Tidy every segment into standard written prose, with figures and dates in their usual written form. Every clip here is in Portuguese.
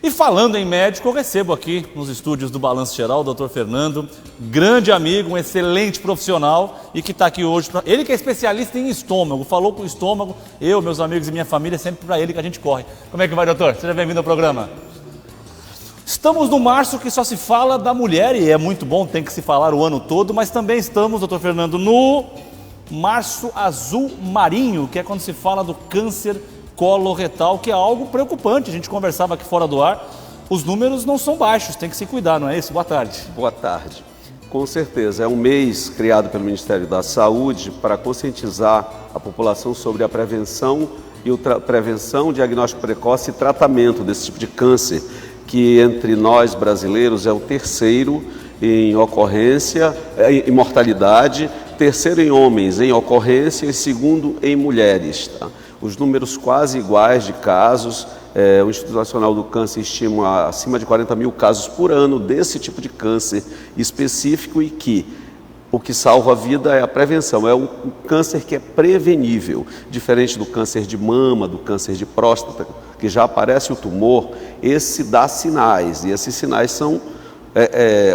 E falando em médico, eu recebo aqui nos estúdios do Balanço Geral o Dr. Fernando, grande amigo, um excelente profissional e que está aqui hoje. Ele que é especialista em estômago, falou com o estômago, eu, meus amigos e minha família, sempre para ele que a gente corre. Como é que vai, doutor? Seja bem-vindo ao programa. Estamos no março que só se fala da mulher e é muito bom, tem que se falar o ano todo, mas também estamos, doutor Fernando, no Março Azul Marinho, que é quando se fala do câncer coloretal, que é algo preocupante. A gente conversava aqui fora do ar, os números não são baixos, tem que se cuidar, não é isso? Boa tarde. Boa tarde. Com certeza, é um mês criado pelo Ministério da Saúde para conscientizar a população sobre a prevenção prevenção, diagnóstico precoce e tratamento desse tipo de câncer, que entre nós brasileiros é o terceiro em ocorrência, em mortalidade, terceiro em homens em ocorrência e segundo em mulheres, tá? Os números quase iguais de casos, o Instituto Nacional do Câncer estima acima de 40 mil casos por ano desse tipo de câncer específico e que o que salva a vida é a prevenção, é um câncer que é prevenível, diferente do câncer de mama, do câncer de próstata, que já aparece o tumor, esse dá sinais e esses sinais são,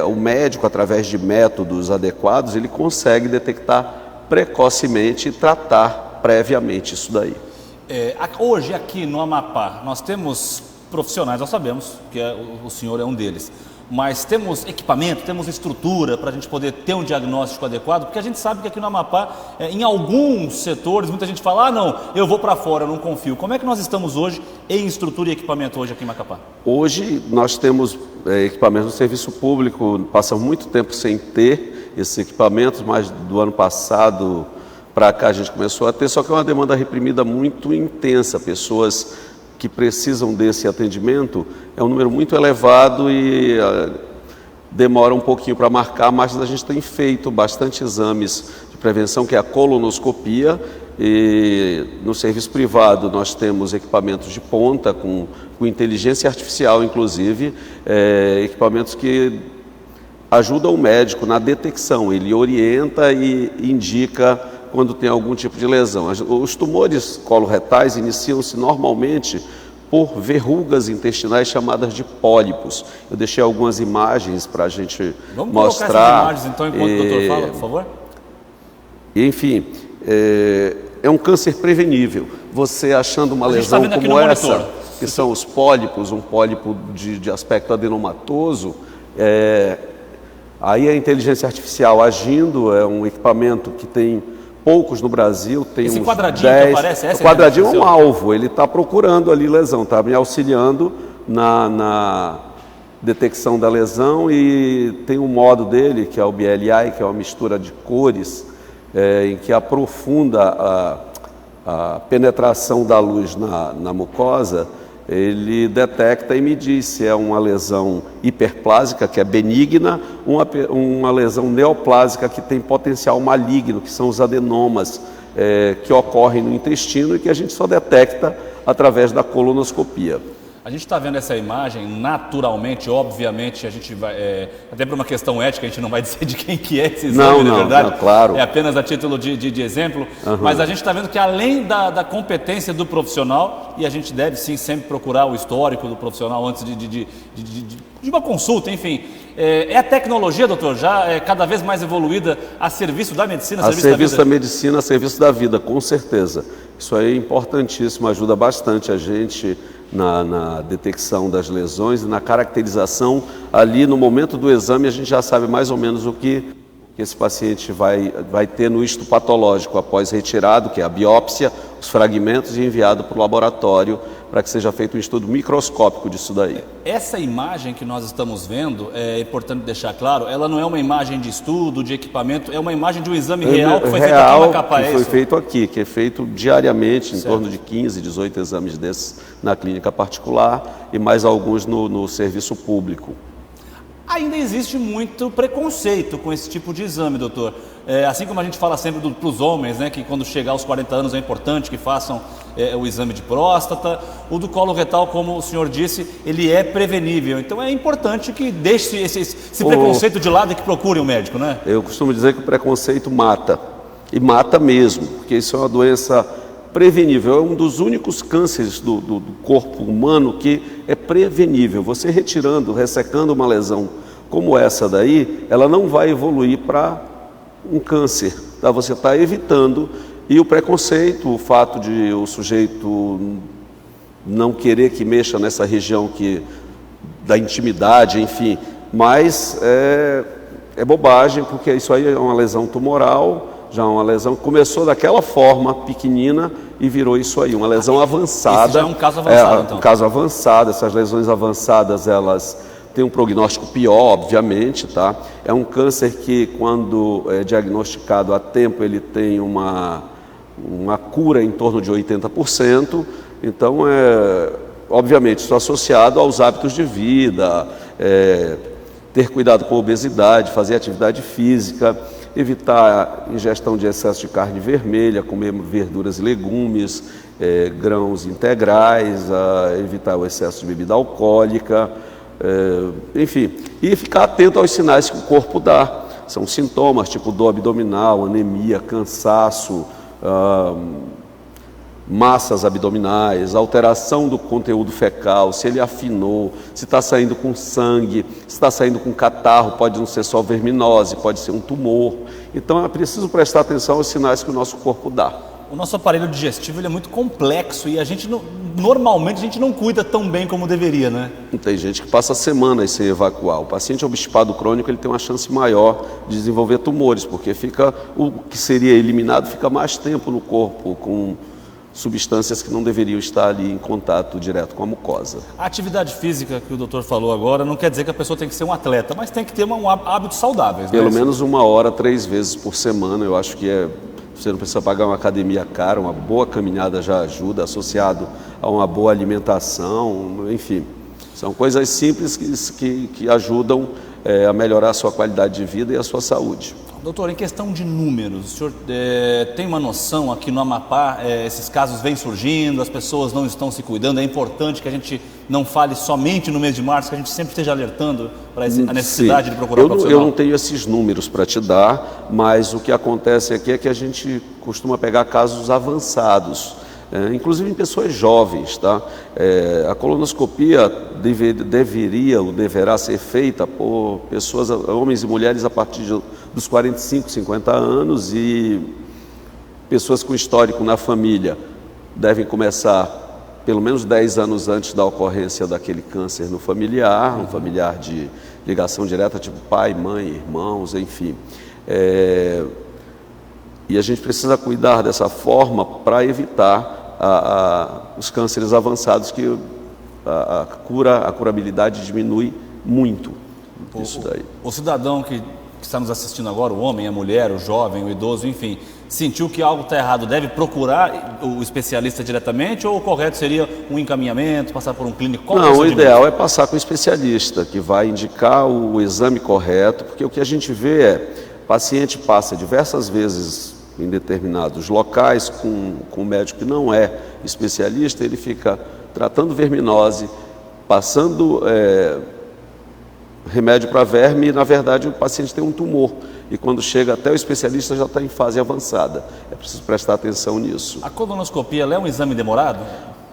o médico através de métodos adequados, ele consegue detectar precocemente e tratar previamente isso daí. Hoje aqui no Amapá nós temos profissionais, nós sabemos que o senhor é um deles, mas temos equipamento, temos estrutura para a gente poder ter um diagnóstico adequado, porque a gente sabe que aqui no Amapá, em alguns setores, muita gente fala, não, eu vou para fora, eu não confio. Como é que nós estamos hoje em estrutura e equipamento hoje aqui em Macapá? Hoje nós temos equipamentos no serviço público, passamos muito tempo sem ter esses equipamentos, mas do ano passado para cá a gente começou a ter, só que é uma demanda reprimida muito intensa, pessoas que precisam desse atendimento, é um número muito elevado e demora um pouquinho para marcar, mas a gente tem feito bastante exames de prevenção, que é a colonoscopia, e no serviço privado nós temos equipamentos de ponta, com inteligência artificial inclusive, equipamentos que ajudam o médico na detecção, ele orienta e indica quando tem algum tipo de lesão. Os tumores coloretais iniciam-se normalmente por verrugas intestinais chamadas de pólipos. Eu deixei algumas imagens para a gente mostrar. Vamos colocar essas imagens então enquanto o doutor fala, por favor? Enfim, é um câncer prevenível. Você achando uma lesão como essa, que são os pólipos, um pólipo de aspecto adenomatoso, aí a inteligência artificial agindo, é um equipamento que tem poucos no Brasil, tem esse uns quadradinho 10, que aparece, o quadradinho é um alvo, ele está procurando ali lesão, está me auxiliando na detecção da lesão e tem um modo dele, que é o BLI, que é uma mistura de cores, em que aprofunda a penetração da luz na mucosa. Ele detecta e me diz se é uma lesão hiperplásica, que é benigna, uma lesão neoplásica que tem potencial maligno, que são os adenomas que ocorrem no intestino e que a gente só detecta através da colonoscopia. A gente está vendo essa imagem, naturalmente, obviamente, a gente vai, até por uma questão ética, a gente não vai dizer de quem que é esse exame, na verdade, não, claro. É apenas a título de exemplo, mas a gente está vendo que além da competência do profissional, e a gente deve sim sempre procurar o histórico do profissional antes de uma consulta, enfim, a tecnologia, doutor, já é cada vez mais evoluída a serviço da medicina, a serviço da medicina, a serviço da vida, com certeza. Isso aí é importantíssimo, ajuda bastante a gente na detecção das lesões e na caracterização. Ali no momento do exame a gente já sabe mais ou menos o que esse paciente vai ter no histopatológico após retirado, que é a biópsia, os fragmentos e enviado para o laboratório para que seja feito um estudo microscópico disso daí. Essa imagem que nós estamos vendo, é importante deixar claro, ela não é uma imagem de estudo, de equipamento, é uma imagem de um exame real que foi feito aqui em Macapá, que foi feito aqui, que é feito diariamente, em torno de 15, 18 exames desses na clínica particular e mais alguns no serviço público. Ainda existe muito preconceito com esse tipo de exame, doutor. Assim como a gente fala sempre para os homens, né, que quando chegar aos 40 anos é importante que façam o exame de próstata, o do colo retal, como o senhor disse, ele é prevenível. Então é importante que deixe esse preconceito de lado e que procurem um médico, né? Eu costumo dizer que o preconceito mata, e mata mesmo, porque isso é uma doença prevenível. É um dos únicos cânceres do corpo humano que é prevenível. Você retirando, ressecando uma lesão como essa daí, ela não vai evoluir para um câncer. Tá? Você está evitando. E o preconceito, o fato de o sujeito não querer que mexa nessa região da intimidade, enfim, mas é bobagem, porque isso aí é uma lesão tumoral, já uma lesão que começou daquela forma pequenina e virou isso aí, uma lesão avançada. Esse já é um caso avançado, então. Um caso avançado. Essas lesões avançadas, elas têm um prognóstico pior, obviamente, tá? É um câncer que, quando é diagnosticado a tempo, ele tem uma cura em torno de 80%. Então, obviamente, isso associado aos hábitos de vida, ter cuidado com a obesidade, fazer atividade física, evitar a ingestão de excesso de carne vermelha, comer verduras e legumes, grãos integrais, evitar o excesso de bebida alcoólica, enfim, e ficar atento aos sinais que o corpo dá. São sintomas tipo dor abdominal, anemia, cansaço, massas abdominais, alteração do conteúdo fecal, se ele afinou, se está saindo com sangue, se está saindo com catarro, pode não ser só verminose, pode ser um tumor. Então é preciso prestar atenção aos sinais que o nosso corpo dá. O nosso aparelho digestivo ele é muito complexo e normalmente a gente não cuida tão bem como deveria, né? Tem gente que passa semanas sem evacuar. O paciente obstipado crônico ele tem uma chance maior de desenvolver tumores, porque o que seria eliminado fica mais tempo no corpo, com substâncias que não deveriam estar ali em contato direto com a mucosa. A atividade física que o doutor falou agora não quer dizer que a pessoa tem que ser um atleta, mas tem que ter hábitos saudáveis. Pelo menos 1 hora, 3 vezes por semana. Eu acho que você não precisa pagar uma academia cara, uma boa caminhada já ajuda, associado a uma boa alimentação, enfim. São coisas simples que ajudam a melhorar a sua qualidade de vida e a sua saúde. Doutor, em questão de números, o senhor tem uma noção aqui no Amapá, esses casos vêm surgindo, as pessoas não estão se cuidando, é importante que a gente não fale somente no mês de março, que a gente sempre esteja alertando para a necessidade de procurar um profissional? Eu não tenho esses números para te dar, mas o que acontece aqui é que a gente costuma pegar casos avançados, inclusive em pessoas jovens, tá? A colonoscopia deverá ser feita por pessoas, homens e mulheres a partir dos 45, 50 anos, e pessoas com histórico na família devem começar pelo menos 10 anos antes da ocorrência daquele câncer no familiar, um familiar de ligação direta, tipo pai, mãe, irmãos, enfim. E a gente precisa cuidar dessa forma para evitar os cânceres avançados, que a curabilidade diminui muito. Isso daí. O cidadão que está nos assistindo agora, o homem, a mulher, o jovem, o idoso, enfim, sentiu que algo está errado, deve procurar o especialista diretamente, ou o correto seria um encaminhamento, passar por um clínico? Não, o ideal é passar com o especialista, que vai indicar o exame correto, porque o que a gente vê o paciente passa diversas vezes em determinados locais com um médico que não é especialista, ele fica tratando verminose, passando remédio para verme, e na verdade o paciente tem um tumor, e quando chega até o especialista já está em fase avançada. É preciso prestar atenção nisso. A colonoscopia é um exame demorado?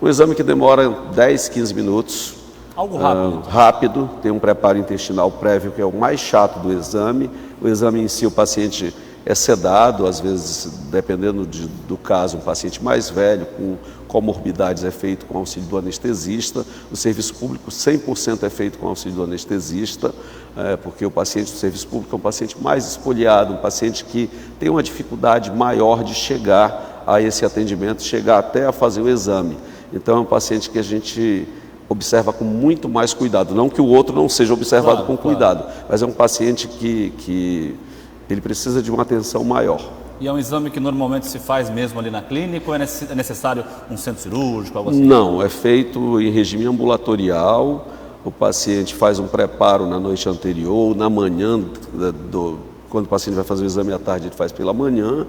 Um exame que demora 10, 15 minutos. Algo rápido? Rápido, tem um preparo intestinal prévio que é o mais chato do exame. O exame em si, o paciente é sedado, às vezes, dependendo do caso, um paciente mais velho, com comorbidades, é feito com auxílio do anestesista. O serviço público 100% é feito com auxílio do anestesista, porque o paciente do serviço público é um paciente mais espoliado, um paciente que tem uma dificuldade maior de chegar a esse atendimento, chegar até a fazer o exame. Então é um paciente que a gente observa com muito mais cuidado, não que o outro não seja observado com cuidado, mas é um paciente que ele precisa de uma atenção maior. E é um exame que normalmente se faz mesmo ali na clínica, ou é necessário um centro cirúrgico, algo assim? Não, é feito em regime ambulatorial. O paciente faz um preparo na noite anterior, na manhã, quando o paciente vai fazer o exame à tarde, ele faz pela manhã,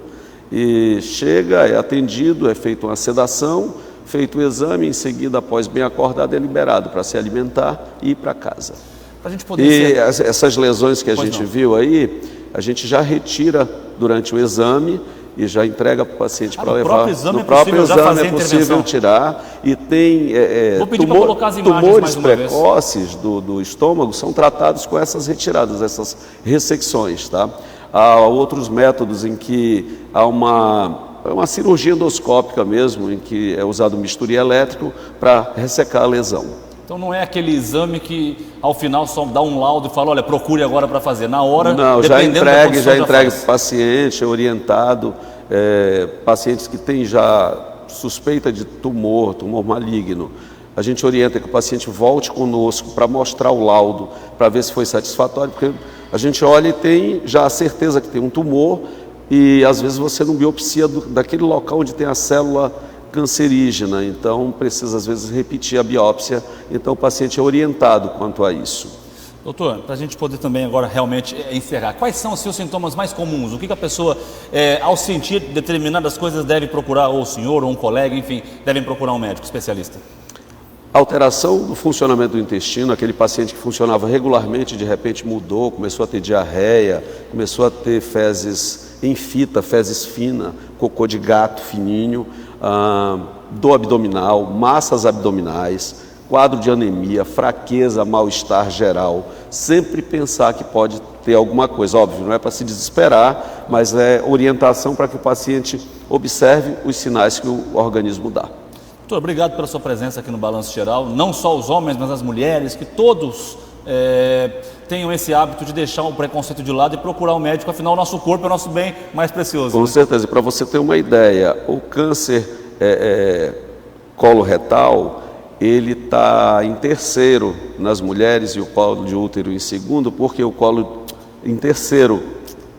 e chega, é atendido, é feita uma sedação, feito o exame, em seguida, após bem acordado, é liberado para se alimentar e ir para casa. Pra gente poder essas lesões que a gente viu aí, a gente já retira durante o exame, e já entrega para o paciente para levar. Próprio exame no próprio exame é possível intervenção. tirar, e tem Vou pedir para colocar as imagens tumores mais uma vez. precoces do estômago são tratados com essas retiradas, essas ressecções, tá? Há outros métodos em que há uma cirurgia endoscópica mesmo, em que é usado um bisturi elétrico para ressecar a lesão. Então não é aquele exame que ao final só dá um laudo e fala, olha, procure agora para fazer. Na hora, não, dependendo da condição, já entregue faz. para o paciente, é orientado. Pacientes que têm já suspeita de tumor maligno, a gente orienta que o paciente volte conosco para mostrar o laudo, para ver se foi satisfatório, porque a gente olha e tem já a certeza que tem um tumor, e às vezes você não biopsia daquele local onde tem a célula cancerígena, então precisa às vezes repetir a biópsia, então o paciente é orientado quanto a isso. Doutor, para a gente poder também agora realmente encerrar, quais são os seus sintomas mais comuns? O que a pessoa, ao sentir determinadas coisas, deve procurar, ou o senhor, ou um colega, enfim, devem procurar um médico especialista? Alteração do funcionamento do intestino, aquele paciente que funcionava regularmente, de repente mudou, começou a ter diarreia, começou a ter fezes em fita, fezes finas, cocô de gato fininho, dor abdominal, massas abdominais, quadro de anemia, fraqueza, mal-estar geral. Sempre pensar que pode ter alguma coisa. Óbvio, não é para se desesperar, mas é orientação para que o paciente observe os sinais que o organismo dá. Doutor, obrigado pela sua presença aqui no Balanço Geral. Não só os homens, mas as mulheres, que todos tenham esse hábito de deixar o preconceito de lado e procurar um médico. Afinal, o nosso corpo é o nosso bem mais precioso. Com certeza. Para você ter uma ideia, o câncer coloretal, ele está em terceiro nas mulheres e o colo de útero em segundo, porque o colo em terceiro,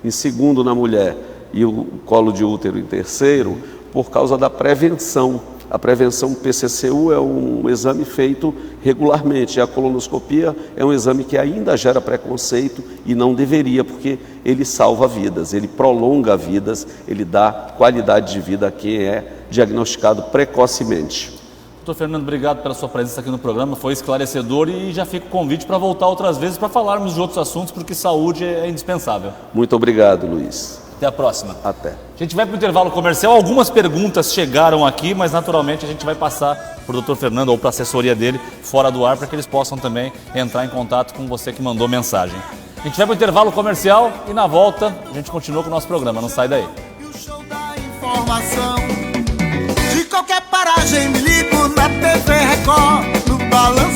em segundo na mulher e o colo de útero em terceiro, por causa da prevenção. A prevenção PCCU é um exame feito regularmente, e a colonoscopia é um exame que ainda gera preconceito e não deveria, porque ele salva vidas, ele prolonga vidas, ele dá qualidade de vida a quem é diagnosticado precocemente. Doutor Fernando, obrigado pela sua presença aqui no programa, foi esclarecedor, e já fica o convite para voltar outras vezes para falarmos de outros assuntos, porque saúde é indispensável. Muito obrigado, Luiz. Até a próxima. Até. A gente vai para o intervalo comercial. Algumas perguntas chegaram aqui, mas naturalmente a gente vai passar para o Dr. Fernando ou para a assessoria dele fora do ar, para que eles possam também entrar em contato com você que mandou mensagem. A gente vai para o intervalo comercial e na volta a gente continua com o nosso programa. Não sai daí. E o show da informação, de qualquer paragem me ligo na TV Record, no Balanço